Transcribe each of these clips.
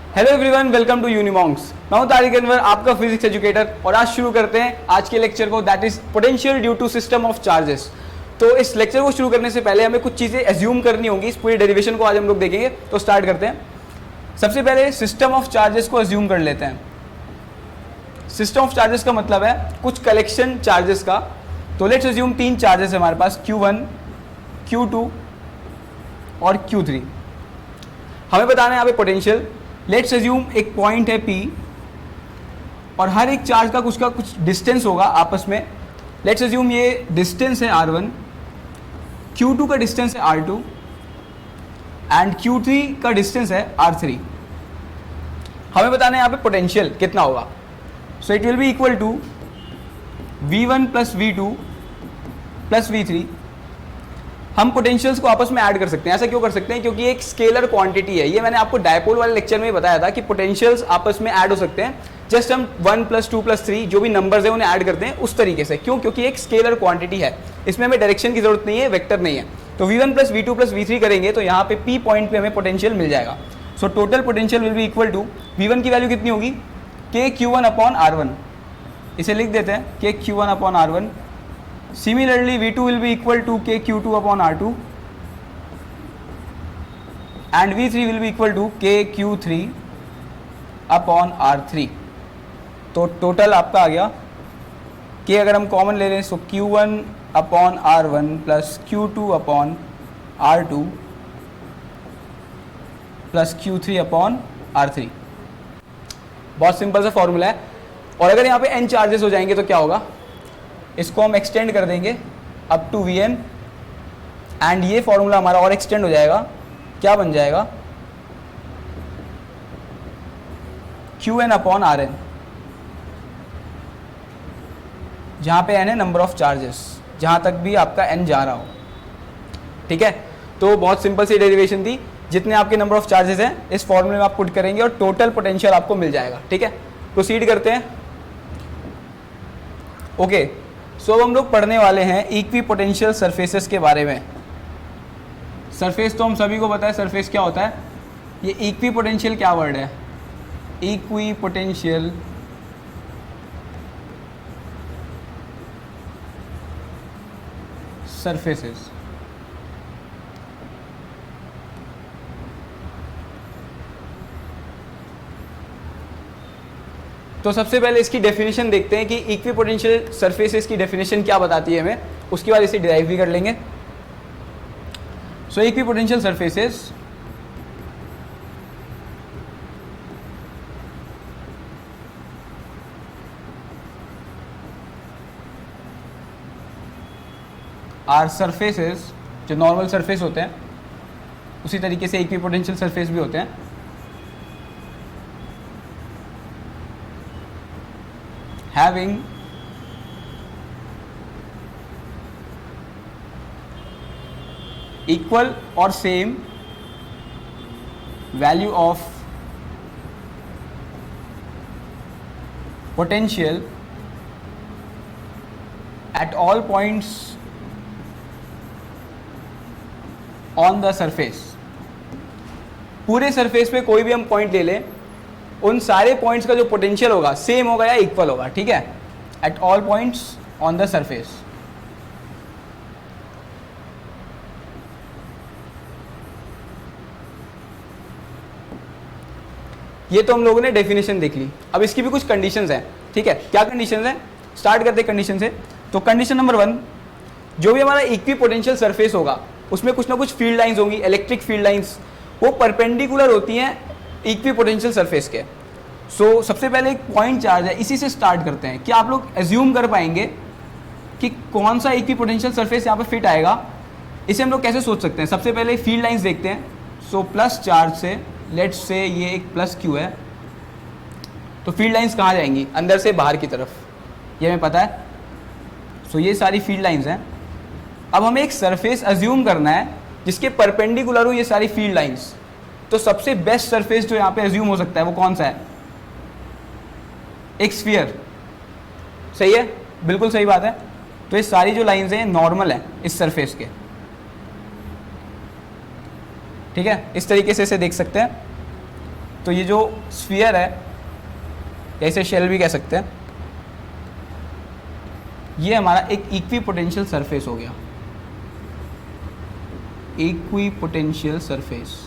Hello everyone, welcome to Unimonks. मैं हूं तारिक अनवर, आपका फिजिक्स एजुकेटर। और आज शुरू करते हैं आज के लेक्चर को, that is potential due to system of charges. तो इस लेक्चर को शुरू करने से पहले हमें कुछ चीज़ें एज्यूम करनी होंगी। इस पूरी डेरिवेशन को आज हम लोग देखेंगे, तो स्टार्ट करते हैं। सबसे पहले सिस्टम ऑफ चार्जेस को एज्यूम कर लेते हैं। सिस्टम ऑफ चार्जेस का मतलब है कुछ कलेक्शन चार्जेस का। तो लेट्स एज्यूम 3 चार्जेस है हमारे पास, Q1, Q2 और Q3। हमें बताना है यहाँ पे पोटेंशियल। लेट्स एज्यूम एक पॉइंट है P और हर एक चार्ज का कुछ डिस्टेंस होगा आपस में। लेट्स एज्यूम ये डिस्टेंस है R1, Q2 का डिस्टेंस है R2 एंड Q3 का डिस्टेंस है R3। हमें बताना है यहाँ पे पोटेंशियल कितना होगा। So it will be equal to V1 plus V2 plus V3। हम पोटेंशियल्स को आपस में ऐड कर सकते हैं। ऐसा क्यों कर सकते हैं? क्योंकि एक स्केलर क्वांटिटी है। ये मैंने आपको डायपोल वाले लेक्चर में बताया था कि पोटेंशियल्स आपस में ऐड हो सकते हैं। जस्ट हम 1 प्लस 2 प्लस 3 जो भी नंबर्स हैं उन्हें ऐड करते हैं उस तरीके से। क्यों? क्योंकि एक स्केलर क्वांटिटी है, इसमें हमें डायरेक्शन की जरूरत नहीं है, वेक्टर नहीं है। तो V1 plus V2 plus V3 करेंगे तो यहाँ पे P पॉइंट पे हमें पोटेंशियल मिल जाएगा। So total potential will be equal to V1 की वैल्यू कितनी होगी? KQ1 upon R1। इसे लिख देते हैं KQ1 upon R1। Similarly V2 will be equal to KQ2 upon R2 and V3 will be equal to KQ3 upon R3। तो total आपका आ गया K, अगर हम कॉमन ले लें तो Q1 upon R1 plus Q2 upon R2 plus Q3 upon R3। बहुत सिंपल सा फॉर्मूला है। और अगर यहाँ पे n चार्जेस हो जाएंगे तो क्या होगा? इसको हम एक्सटेंड कर देंगे अप टू Vn एंड ये फॉर्मूला हमारा और एक्सटेंड हो जाएगा। क्या बन जाएगा? Qn अपॉन Rn, जहाँ पे n है नंबर ऑफ चार्जेस, जहाँ तक भी आपका n जा रहा हो। ठीक है, तो बहुत सिंपल सी डेरिवेशन थी। जितने आपके नंबर ऑफ चार्जेस हैं इस फॉर्मूले में आप पुट करेंगे और टोटल पोटेंशियल आपको मिल जाएगा। ठीक है, प्रोसीड करते हैं। ओके, सो अब हम लोग पढ़ने वाले हैं इक्वी पोटेंशियल सरफेसेस के बारे में। सरफेस तो हम सभी को पता है सरफेस क्या होता है। ये इक्वी पोटेंशियल क्या वर्ड है? Equi potential surfaces. तो सबसे पहले इसकी डेफिनेशन देखते हैं कि इक्वी पोटेंशियल सरफेसेस की डेफिनेशन क्या बताती है हमें। उसके बाद इसे डिराइव भी कर लेंगे। So equipotential surfaces are surfaces, जो नॉर्मल सरफेस होते हैं उसी तरीके से इक्वी पोटेंशियल सरफेस भी होते हैं। Having equal or same value of potential at all points on the surface। पूरे सरफेस पे कोई भी हम पॉइंट ले लें, उन सारे पॉइंट्स का जो पोटेंशियल होगा सेम होगा या इक्वल होगा। ठीक है, at all points on the surface. ये तो हम लोगों ने डेफिनेशन देख ली। अब इसकी भी कुछ कंडीशंस हैं। ठीक है, क्या कंडीशंस हैं? स्टार्ट करते हैं कंडीशन से। तो कंडीशन नंबर 1, जो भी हमारा इक्वी पोटेंशियल सरफेस होगा उसमें कुछ ना कुछ फील्ड लाइंस होंगी, इलेक्ट्रिक फील्ड लाइंस। वो परपेंडिकुलर होती हैं इक्वी पोटेंशियल सरफेस के। सो सबसे पहले एक पॉइंट चार्ज है, इसी से स्टार्ट करते हैं। क्या आप लोग एज्यूम कर पाएंगे कि कौन सा इक्वी पोटेंशियल सरफेस यहाँ पे फिट आएगा? इसे हम लोग कैसे सोच सकते हैं? सबसे पहले फील्ड लाइंस देखते हैं। सो प्लस चार्ज से, लेट्स से ये एक प्लस क्यू है, तो फील्ड लाइंस कहाँ जाएंगी? अंदर से बाहर की तरफ, ये हमें पता है। सो ये सारी फील्ड लाइंस हैं। अब हमें एक सरफेस एज्यूम करना है जिसके परपेंडिकुलर हो ये सारी फील्ड लाइंस। तो सबसे बेस्ट सरफेस जो यहाँ पे एज्यूम हो सकता है वो कौन सा है? एक स्फीयर। सही है, बिल्कुल सही बात है। तो ये सारी जो लाइंस हैं नॉर्मल है इस सरफेस के। ठीक है, इस तरीके से इसे देख सकते हैं। तो ये जो स्फीयर है, या इसे शेल भी कह सकते हैं, ये हमारा एक इक्वी पोटेंशियल सरफेस हो गया, इक्वी पोटेंशियल सरफेस।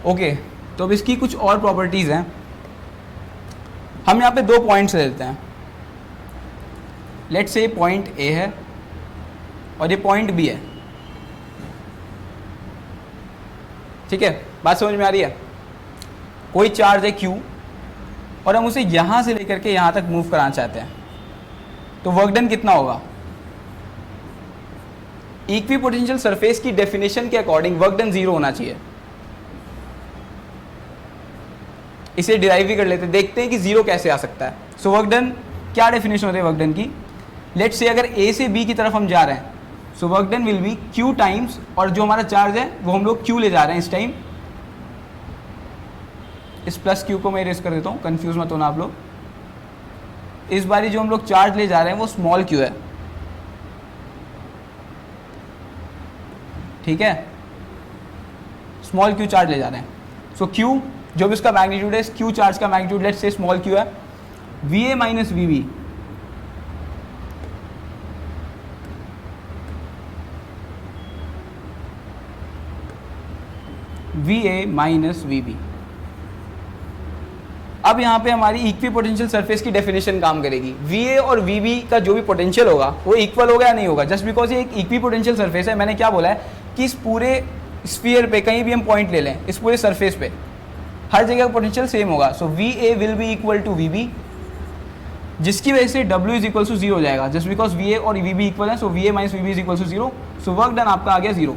ओके, तो अब इसकी कुछ और प्रॉपर्टीज हैं। हम यहाँ पे 2 पॉइंट्स ले लेते हैं। लेट्स से पॉइंट ए है और ये पॉइंट बी है, ठीक है, बात समझ में आ रही है। कोई चार्ज है Q और हम उसे यहाँ से लेकर के यहाँ तक मूव कराना चाहते हैं, तो वर्क डन कितना होगा? इक्वी पोटेंशियल सरफेस की डेफिनेशन के अकॉर्डिंग वर्क डन 0 होना चाहिए। इसे डिराइव भी कर लेते हैं, देखते हैं कि 0 कैसे आ सकता है। सो वर्क डन, क्या डेफिनेशन होती है वर्क डन की? लेट्स से अगर ए से बी की तरफ हम जा रहे हैं, सो work done will be Q times, और जो हमारा चार्ज है वो हम लोग Q ले जा रहे हैं इस टाइम। इस प्लस Q को मैं इरेज कर देता हूँ, कंफ्यूज मत होना आप लोग। इस बारी जो हम लोग चार्ज ले जा रहे हैं वो स्मॉल q है, ठीक है, स्मॉल q चार्ज ले जा रहे हैं। सो q जो भी उसका मैग्नीट्यूड है, q चार्ज का magnitude let's say small q है, va minus vb, va minus vb। अब यहाँ पे हमारी इक्वी पोटेंशियल सरफेस की डेफिनेशन काम करेगी। Va और Vb का जो भी पोटेंशियल होगा वो इक्वल होगा या नहीं होगा? जस्ट बिकॉज ये एक इक्वी पोटेंशियल सरफेस है, मैंने क्या बोला है कि इस पूरे स्फीयर पे कहीं भी हम पॉइंट ले लें, इस पूरे सरफेस पे हर जगह का पोटेंशियल सेम होगा। So Va will be equal to Vb, जिसकी वजह से W इज इक्वल टू 0 हो जाएगा, जस्ट बिकॉज Va और Vb इक्वल है। So Va minus Vb is equal to 0। So work done आपका आ गया 0,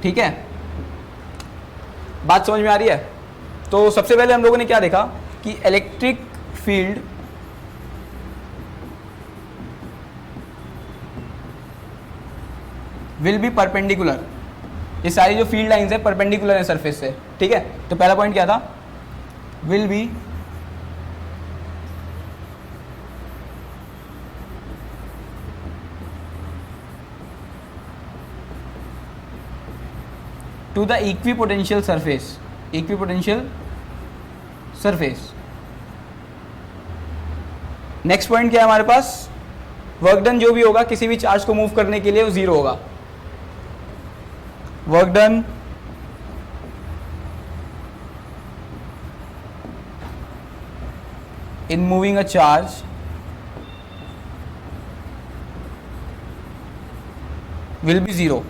ठीक है, बात समझ में आ रही है? तो सबसे पहले हम लोगों ने क्या देखा कि electric field will be perpendicular. ये सारी जो फील्ड लाइंस है परपेंडिकुलर है सरफेस से, ठीक है। तो पहला पॉइंट क्या था? Will be to the equipotential surface, equipotential surface. Next point क्या है हमारे पास? वर्क डन जो भी होगा किसी भी चार्ज को मूव करने के लिए वो 0 होगा। Work done in moving a charge will be 0।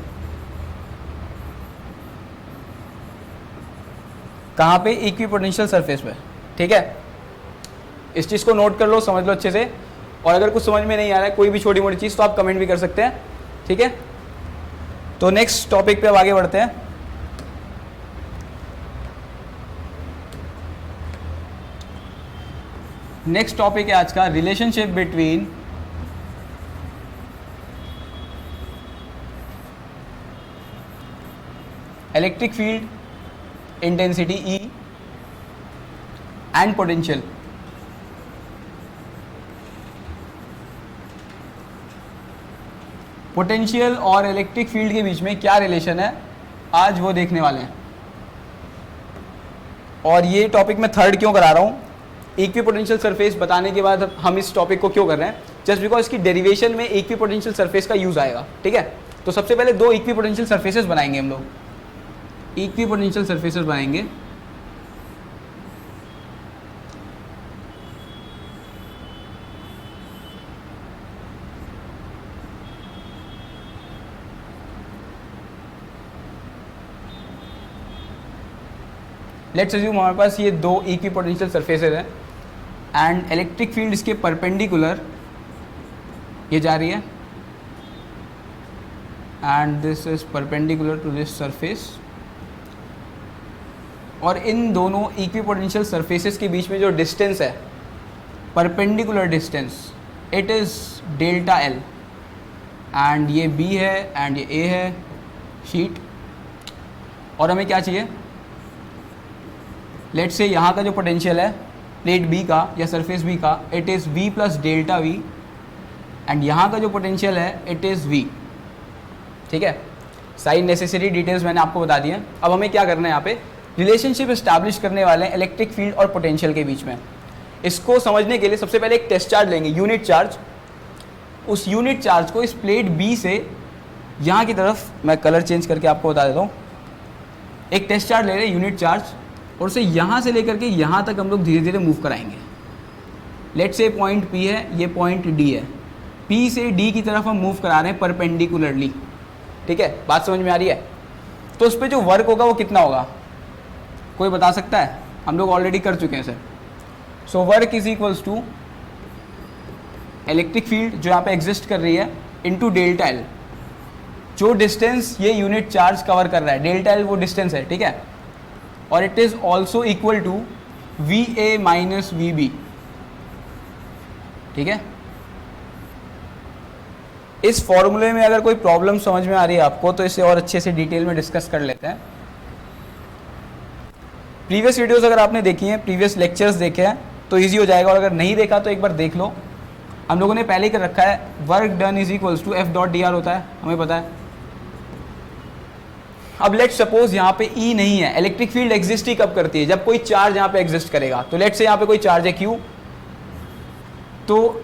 कहाँ पे? इक्विपोटेंशियल सरफेस पे, ठीक है। इस चीज़ को नोट कर लो, समझ लो अच्छे से, और अगर कुछ समझ में नहीं आ रहा है कोई भी छोटी मोटी चीज़ तो आप कमेंट भी कर सकते हैं, ठीक है। तो नेक्स्ट टॉपिक पे अब आगे बढ़ते हैं। नेक्स्ट टॉपिक है आज का relationship between electric field intensity E and potential. Potential और इलेक्ट्रिक फील्ड के बीच में क्या रिलेशन है, आज वो देखने वाले हैं। और ये टॉपिक मैं थर्ड क्यों करा रहा हूँ? इक्विपोटेंशियल सरफेस बताने के बाद हम इस टॉपिक को क्यों कर रहे हैं? जस्ट बिकॉज इसकी डेरिवेशन में इक्विपोटेंशियल सरफेस का यूज आएगा, ठीक है। तो सबसे पहले 2 इक्विपोटेंशियल सरफेसेस बनाएंगे हम लोग, इक्विपोटेंशियल सरफेसेस बनाएंगे। लेट्स अज्यूम हमारे पास ये 2 इक्विपोटेंशियल सरफेसेस हैं एंड इलेक्ट्रिक फील्ड इसके परपेंडिकुलर ये जा रही है and this is perpendicular to this surface. और इन दोनों इक्विपोटेंशियल सरफेसेस के बीच में जो डिस्टेंस है, perpendicular distance, it is delta L and ये B है एंड ये A है शीट। और हमें क्या चाहिए? लेट्स से यहाँ का जो पोटेंशियल है प्लेट B का या सरफेस B का, it is V plus delta V and यहाँ का जो पोटेंशियल है इट इज़ V। ठीक है, सारी नेसेसरी डिटेल्स मैंने आपको बता दी हैं। अब हमें क्या करना है, यहाँ पे रिलेशनशिप इस्टेब्लिश करने वाले हैं इलेक्ट्रिक फील्ड और पोटेंशियल के बीच में। इसको समझने के लिए सबसे पहले एक टेस्ट चार्ज लेंगे, यूनिट चार्ज। उस यूनिट चार्ज को इस प्लेट B से यहाँ की तरफ, मैं कलर चेंज करके आपको बता देता हूँ, एक टेस्ट चार्ज ले रहे हैं यूनिट चार्ज, और उसे यहाँ से लेकर के यहाँ तक हम लोग धीरे धीरे मूव कराएंगे। लेट से पॉइंट P है, ये पॉइंट D है, P से D की तरफ हम मूव करा रहे हैं परपेंडिकुलरली। ठीक है, बात समझ में आ रही है? तो उस पर जो वर्क होगा वो कितना होगा, कोई बता सकता है? हम लोग ऑलरेडी कर चुके हैं sir. So work is equals to electric field जो यहाँ पे एग्जिस्ट कर रही है इनटू डेल्टा एल, जो डिस्टेंस ये यूनिट चार्ज कवर कर रहा है, डेल्टा एल वो डिस्टेंस है। ठीक है, और it is also equal to VA minus VB। ठीक है, इस फॉर्मूले में अगर कोई प्रॉब्लम समझ में आ रही है आपको तो इसे और अच्छे से डिटेल में डिस्कस कर लेते हैं। प्रीवियस वीडियोस अगर आपने देखी हैं, प्रीवियस लेक्चर्स देखे हैं तो इजी हो जाएगा, और अगर नहीं देखा तो एक बार देख लो। हम लोगों ने पहले ही कर रखा है, work done is equals to F dot DR होता है, हमें पता है। अब लेट सपोज यहाँ पे E नहीं है, इलेक्ट्रिक फील्ड एग्जिस्ट ही कब करती है, जब कोई चार्ज यहाँ पे एग्जिस्ट करेगा। तो लेट से यहाँ पे कोई चार्ज है Q, तो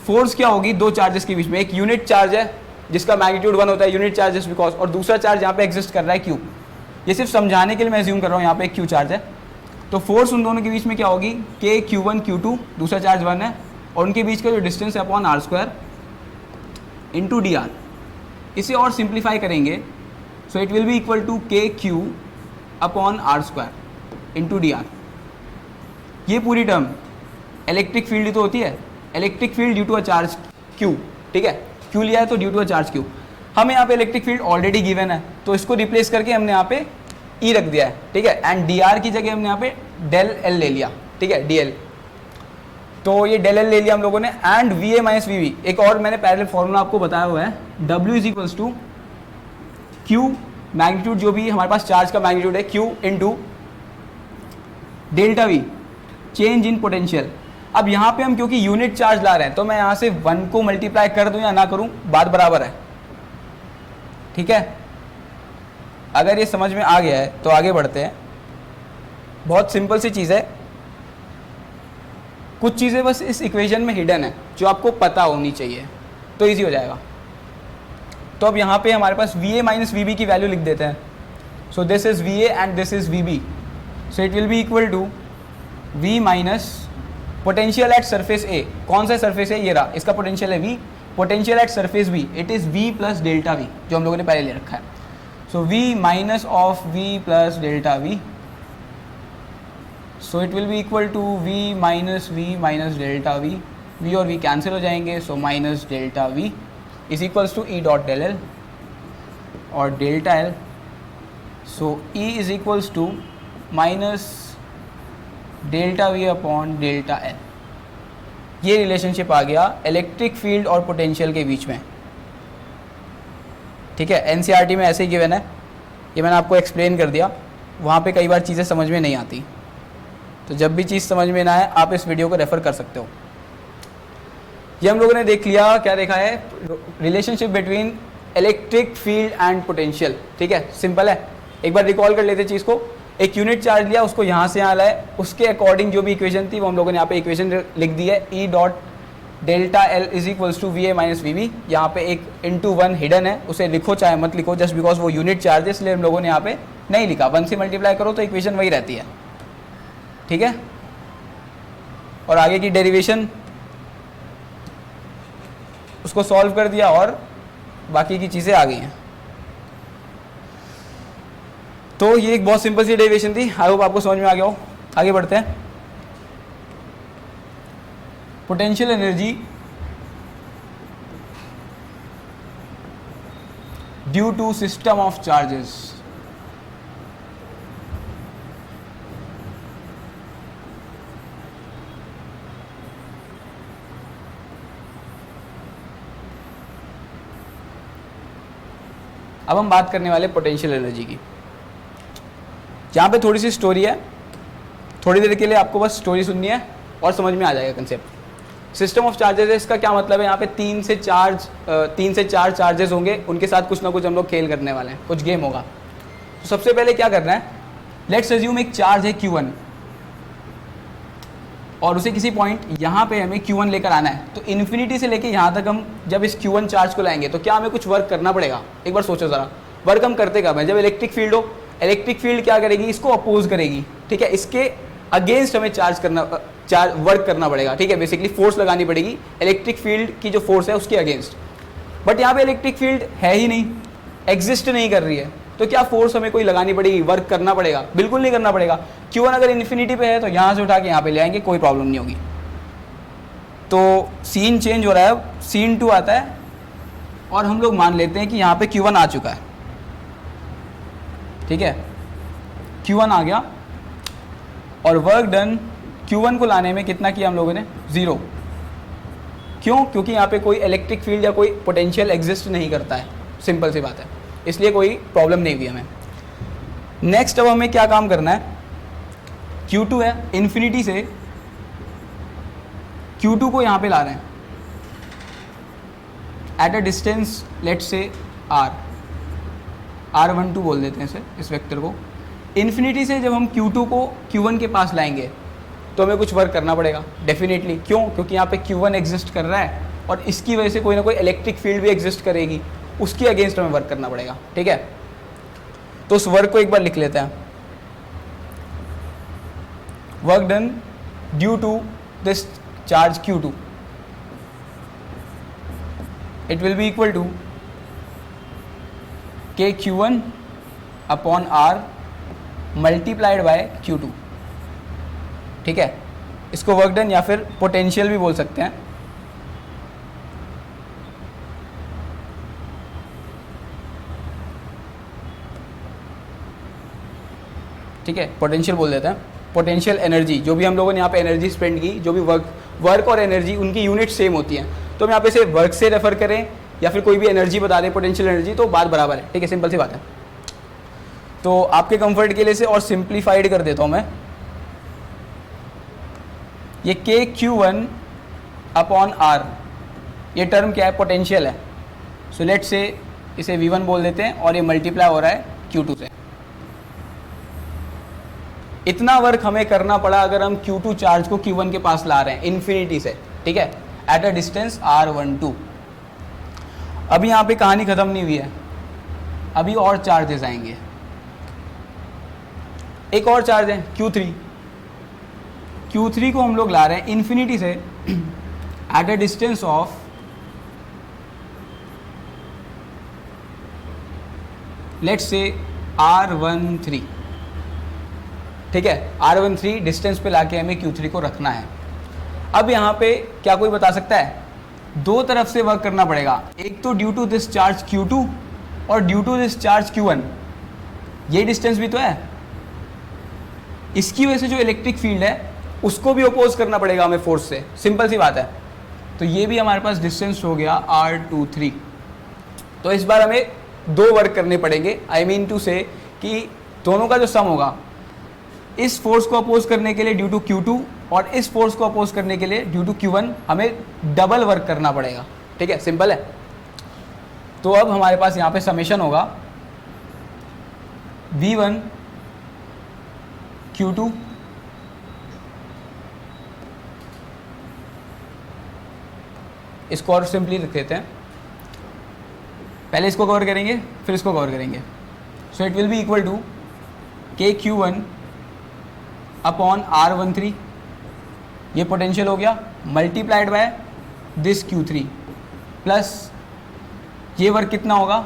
फोर्स क्या होगी दो चार्जेस के बीच में, एक यूनिट चार्ज है जिसका मैग्नीट्यूड 1 होता है, यूनिट चार्ज जस्ट बिकॉज, और दूसरा चार्ज यहाँ पे एग्जिस्ट कर रहा है Q। ये सिर्फ समझाने के लिए मैं एज्यूम कर रहा हूँ, यहाँ पे एक Q चार्ज है, तो फोर्स उन दोनों के बीच में क्या होगी, K Q1 Q2, दूसरा चार्ज 1 है, और उनके बीच का जो डिस्टेंस है अपॉन R² इंटू DR। इसे और सिंप्लीफाई करेंगे, so it will be equal to KQ upon R² into DR। ये पूरी टर्म इलेक्ट्रिक फील्ड तो होती है, electric field due to a charge Q। ठीक है, Q लिया है तो due to a charge Q। हमें यहाँ पे इलेक्ट्रिक फील्ड ऑलरेडी गिवन है, तो इसको रिप्लेस करके हमने यहाँ पे E रख दिया है। ठीक है, एंड DR की जगह हमने यहाँ पे डेल L ले लिया। ठीक है, DL, तो ये डेल L ले लिया हम लोगों ने, एंड VA माइनस VB। एक और मैंने पहले फॉर्मूला आपको बताया हुआ है, W is equals to Q, magnitude जो भी हमारे पास चार्ज का मैग्नीट्यूड है Q into delta V, change in potential. अब यहाँ पे हम क्योंकि यूनिट चार्ज ला रहे हैं, तो मैं यहाँ से 1 को मल्टीप्लाई कर दूं या ना करूं, बात बराबर है। ठीक है, अगर ये समझ में आ गया है तो आगे बढ़ते हैं। बहुत सिंपल सी चीज़ है, कुछ चीज़ें बस इस इक्वेशन में हिडन है जो आपको पता होनी चाहिए, तो इजी हो जाएगा। तो अब यहाँ पे हमारे पास VA माइनस VB की वैल्यू लिख देते हैं। So this is VA and this is VB, so it will be equal to V minus potential at surface A। कौन सा सरफेस है, ये रहा, इसका पोटेंशियल है V, potential at surface B it is V plus delta V, जो हम लोगों ने पहले ले रखा है। So V minus of V plus delta V, so it will be equal to V minus delta V और V कैंसिल हो जाएंगे, so minus delta V is equals to E dot del L और delta L, so E is equals to minus delta V upon delta L। ये relationship आ गया electric field और potential के बीच में। ठीक है, एनसीईआरटी में ऐसे ही गिवन है, ये मैंने आपको एक्सप्लेन कर दिया। वहाँ पे कई बार चीज़ें समझ में नहीं आती, तो जब भी चीज़ समझ में ना आए आप इस वीडियो को रेफ़र कर सकते हो। ये हम लोगों ने देख लिया, क्या देखा है, relationship between electric field and potential. ठीक है, सिंपल है, एक बार रिकॉल कर लेते चीज़ को। एक यूनिट चार्ज लिया, उसको यहाँ से यहाँ लाए, उसके अकॉर्डिंग जो भी इक्वेशन थी वो हम लोगों ने यहाँ पे इक्वेशन लिख दी है, E dot delta L is equals to VA minus VB। यहाँ पे एक इंटू 1 हिडन है, उसे लिखो चाहे मत लिखो, जस्ट बिकॉज वो यूनिट चार्ज है इसलिए हम लोगों ने यहाँ पे नहीं लिखा। 1 से मल्टीप्लाई करो तो इक्वेशन वही रहती है। ठीक है, और आगे की डेरिवेशन उसको सॉल्व कर दिया और बाकी की चीज़ें आ गई हैं। तो ये एक बहुत सिंपल सी डेरिवेशन थी, आई होप आपको समझ में आ गया हो। आगे बढ़ते हैं। Potential energy due to system of charges. अब हम बात करने वाले पोटेंशियल एनर्जी की। यहाँ पे थोड़ी सी स्टोरी है, थोड़ी देर के लिए आपको बस स्टोरी सुननी है और समझ में आ जाएगा कंसेप्ट। सिस्टम ऑफ चार्जेस है, इसका क्या मतलब है, यहाँ पे 3 से 4 चार्जेस होंगे, उनके साथ कुछ ना कुछ हम लोग खेल करने वाले हैं, कुछ गेम होगा। तो सबसे पहले क्या करना है, लेट्स अज्यूम एक चार्ज है Q1 और उसे किसी पॉइंट यहाँ पे हमें Q1 लेकर आना है। तो इन्फिनिटी से लेके यहाँ तक हम जब इस Q1 चार्ज को लाएंगे तो क्या हमें कुछ वर्क करना पड़ेगा। एक बार सोचो ज़रा, वर्क हम करते कब है, जब इलेक्ट्रिक फील्ड हो। इलेक्ट्रिक फील्ड क्या करेगी, इसको अपोज करेगी, ठीक है, इसके अगेंस्ट हमें वर्क करना पड़ेगा, ठीक है, बेसिकली फोर्स लगानी पड़ेगी इलेक्ट्रिक फील्ड की जो फोर्स है उसके अगेंस्ट। बट यहाँ पे इलेक्ट्रिक फील्ड है ही नहीं, एग्जिस्ट नहीं कर रही है, तो क्या फोर्स हमें कोई लगानी पड़ेगी, वर्क करना पड़ेगा? बिल्कुल नहीं करना पड़ेगा। Q1 अगर इन्फिनिटी पे है तो यहाँ से उठा के यहाँ पे ले आएंगे, कोई प्रॉब्लम नहीं होगी। तो सीन चेंज हो रहा है, सीन 2 आता है और हम लोग मान लेते हैं कि यहाँ पे Q1 आ चुका है, ठीक है, Q1 आ गया और वर्क डन Q1 को लाने में कितना किया हम लोगों ने, 0। क्यों? क्योंकि यहाँ पे कोई इलेक्ट्रिक फील्ड या कोई पोटेंशियल एग्जिस्ट नहीं करता है, सिंपल सी बात है, इसलिए कोई प्रॉब्लम नहीं हुई हमें। नेक्स्ट अब हमें क्या काम करना है, Q2 है, इन्फिनिटी से Q2 को यहाँ पे ला रहे हैं at a distance let's say R12 बोल देते हैं इसे, इस वेक्टर को। इन्फिनिटी से जब हम Q2 को Q1 के पास लाएंगे तो हमें कुछ वर्क करना पड़ेगा डेफिनेटली। क्यों? क्योंकि यहाँ पे Q1 एग्जिस्ट कर रहा है और इसकी वजह से कोई ना कोई इलेक्ट्रिक फील्ड भी एग्जिस्ट करेगी, उसके अगेंस्ट हमें वर्क करना पड़ेगा, ठीक है। तो उस वर्क को एक बार लिख लेते हैं, work done due to this charge Q2, it will be equal to KQ1 upon R multiplied by Q2, ठीक है। इसको वर्क डन या फिर पोटेंशियल भी बोल सकते हैं। ठीक है, पोटेंशियल बोल देते हैं, पोटेंशियल एनर्जी, जो भी हम लोगों ने यहाँ पे एनर्जी स्पेंड की, जो भी वर्क और एनर्जी उनकी यूनिट सेम होती हैं, तो हम यहाँ पे से वर्क से रेफर करें या फिर कोई भी एनर्जी बता दें, पोटेंशियल एनर्जी, तो बात बराबर है, ठीक है, सिंपल सी बात है। तो आपके कंफर्ट के लिए से और सिंप्लीफाइड कर देता हूँ मैं, ये KQ1 अपॉन R, ये टर्म क्या है, पोटेंशियल है। सो लेट से इसे V1 बोल देते हैं और ये मल्टीप्लाई हो रहा है Q2 से। इतना वर्क हमें करना पड़ा अगर हम Q2 चार्ज को Q1 के पास ला रहे हैं इन्फिनिटी से, ठीक है, एट अ डिस्टेंस R12। अभी यहाँ पे कहानी खत्म नहीं हुई है, अभी और चार्जेस आएंगे। एक और चार्ज है Q3, Q3 को हम लोग ला रहे हैं इन्फिनिटी से at a distance of let's say R13, ठीक है, R13 डिस्टेंस पे लाके हमें Q3 को रखना है। अब यहाँ पे क्या कोई बता सकता है, दो तरफ से वर्क करना पड़ेगा, एक तो due to this charge Q2 और due to this charge Q1, ये डिस्टेंस भी तो है, इसकी वजह से जो इलेक्ट्रिक फील्ड है उसको भी अपोज करना पड़ेगा हमें फोर्स से, सिंपल सी बात है। तो ये भी हमारे पास डिस्टेंस हो गया R23। तो इस बार हमें दो वर्क करने पड़ेंगे, आई मीन टू से कि दोनों का जो सम होगा, इस फोर्स को अपोज करने के लिए ड्यू टू Q2 और इस फोर्स को अपोज करने के लिए ड्यू टू Q1 हमें डबल वर्क करना पड़ेगा, ठीक है, सिंपल है। तो अब हमारे पास यहाँ पे समेशन होगा V1 Q2 इसको और सिंपली लिख देते हैं, पहले इसको कवर करेंगे फिर इसको कवर करेंगे। So it will be equal to KQ1 upon R13, ये पोटेंशियल हो गया, multiplied by this Q3 plus ये वर्क कितना होगा,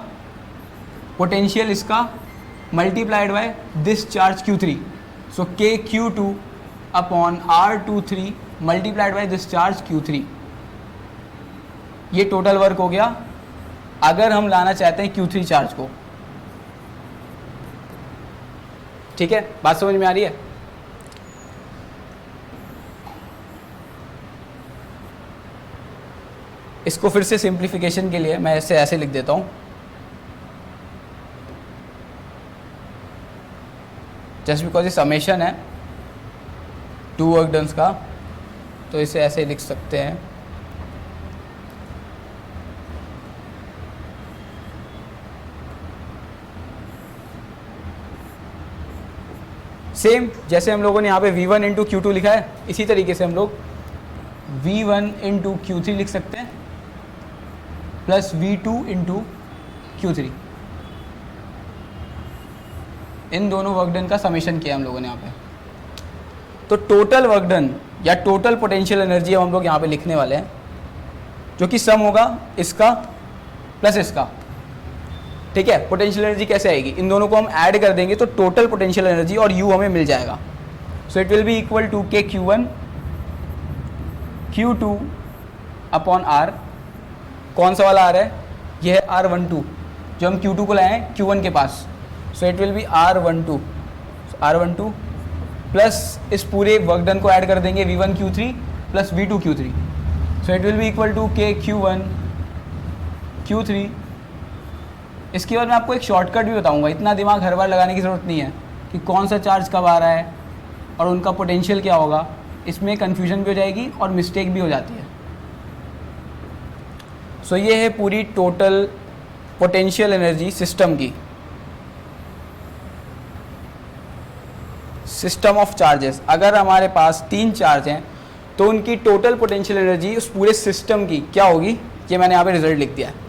पोटेंशियल इसका multiplied by this charge Q3, so KQ2 upon R23 multiplied by this charge Q3, ये total work हो गया अगर हम लाना चाहते हैं Q3 चार्ज को, ठीक है, बात समझ में आ रही है। इसको फिर से सिंप्लीफिकेशन के लिए मैं इसे ऐसे लिख देता हूं, जस्ट बिकॉज ये समेशन है टू वर्क डन्स का, तो इसे ऐसे लिख सकते हैं सेम जैसे हम लोगों ने यहाँ पे V1 इंटू Q2 लिखा है, इसी तरीके से हम लोग V1 इंटू Q3 लिख सकते हैं प्लस V2 इंटू Q3। इन दोनों वर्क डन का समेशन किया हम लोगों ने यहाँ पे। तो टोटल वर्क डन या टोटल पोटेंशियल एनर्जी हम लोग यहाँ पे लिखने वाले हैं, जो कि सम होगा इसका प्लस इसका। ठीक है, पोटेंशियल एनर्जी कैसे आएगी, इन दोनों को हम ऐड कर देंगे तो टोटल पोटेंशियल एनर्जी और U हमें मिल जाएगा। So it will be equal to k Q1 Q2 upon R। कौन सा वाला R है, ये है R12 जो हम Q2 को लाए हैं Q1 के पास। So it will be R12 plus इस पूरे वर्क डन को ऐड कर देंगे V1 Q3 plus V2 Q3। So it will be equal to k Q1 Q3। इसके बाद मैं आपको एक शॉर्टकट भी बताऊंगा, इतना दिमाग हर बार लगाने की ज़रूरत नहीं है कि कौन सा चार्ज कब आ रहा है और उनका पोटेंशियल क्या होगा। इसमें कन्फ्यूजन भी हो जाएगी और मिस्टेक भी हो जाती है। सो ये है पूरी टोटल पोटेंशियल एनर्जी सिस्टम की, सिस्टम ऑफ चार्जेस। अगर हमारे पास 3 चार्ज हैं तो उनकी टोटल पोटेंशियल एनर्जी उस पूरे सिस्टम की क्या होगी, ये मैंने यहाँ पे रिजल्ट लिख दिया है।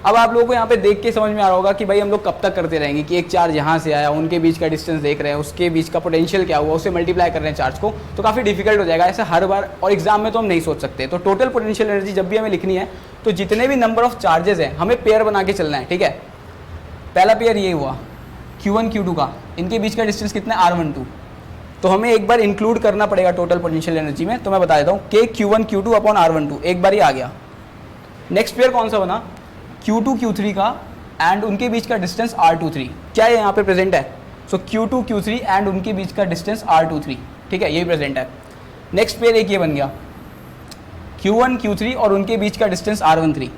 अब आप लोगों को यहाँ पे देख के समझ में आ रहा होगा कि भाई हम लोग कब तक करते रहेंगे कि एक चार्ज यहाँ से आया, उनके बीच का डिस्टेंस देख रहे हैं, उसके बीच का पोटेंशियल क्या हुआ, उसे मल्टीप्लाई कर रहे हैं चार्ज को, तो काफ़ी डिफिकल्ट हो जाएगा ऐसे हर बार, और एग्जाम में तो हम नहीं सोच सकते। तो टोटल पोटेंशियल एनर्जी जब भी हमें लिखनी है तो जितने भी नंबर ऑफ चार्जेस हैं हमें पेयर बना के चलना है। ठीक है, पहला पेयर ये हुआ Q1 Q2 का, इनके बीच का डिस्टेंस कितना है R12, तो हमें एक बार इंक्लूड करना पड़ेगा टोटल पोटेंशियल एनर्जी में। तो मैं बता देता हूँ के Q1 Q2 अपॉन R12, एक बार ही आ गया। नेक्स्ट पेयर कौन सा बना, Q2 Q3 का एंड उनके बीच का डिस्टेंस R23, क्या ये यहाँ पे प्रेजेंट है। सो Q2 Q3 एंड उनके बीच का डिस्टेंस R23, ठीक है, ये प्रेजेंट है। नेक्स्ट पेयर एक ये बन गया Q1 Q3 और उनके बीच का डिस्टेंस R13।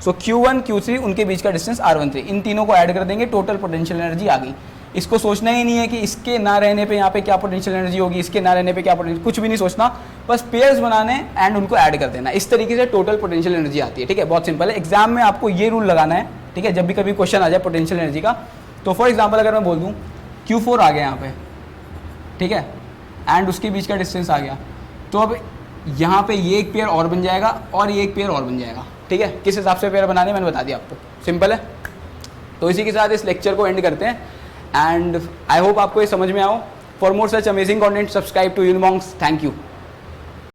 सो Q1 Q3 उनके बीच का डिस्टेंस R13, इन तीनों को ऐड कर देंगे, टोटल पोटेंशियल एनर्जी आ गई। इसको सोचना ही नहीं है कि इसके ना रहने पे यहाँ पे क्या पोटेंशियल एनर्जी होगी, इसके ना रहने पे क्या पोटेंशियल, कुछ भी नहीं सोचना, बस पेयर्स बनाने एंड उनको ऐड कर देना। इस तरीके से टोटल पोटेंशियल एनर्जी आती है। ठीक है, बहुत सिंपल है। एग्जाम में आपको ये रूल लगाना है। ठीक है, जब भी कभी क्वेश्चन आ जाए पोटेंशियल एनर्जी का, तो फॉर एग्जाम्पल अगर मैं बोल दूँ Q4 आ गया यहाँ पे, ठीक है, एंड उसके बीच का डिस्टेंस आ गया, तो अब यहाँ पे ये एक पेयर और बन जाएगा और ये एक पेयर और बन जाएगा। ठीक है, किस हिसाब से पेयर बनाने मैंने बता दिया आपको, सिंपल है। तो इसी के साथ इस लेक्चर को एंड करते हैं एंड आई होप आपको ये समझ में आओ। For more such amazing content subscribe to Unimonks. Thank you.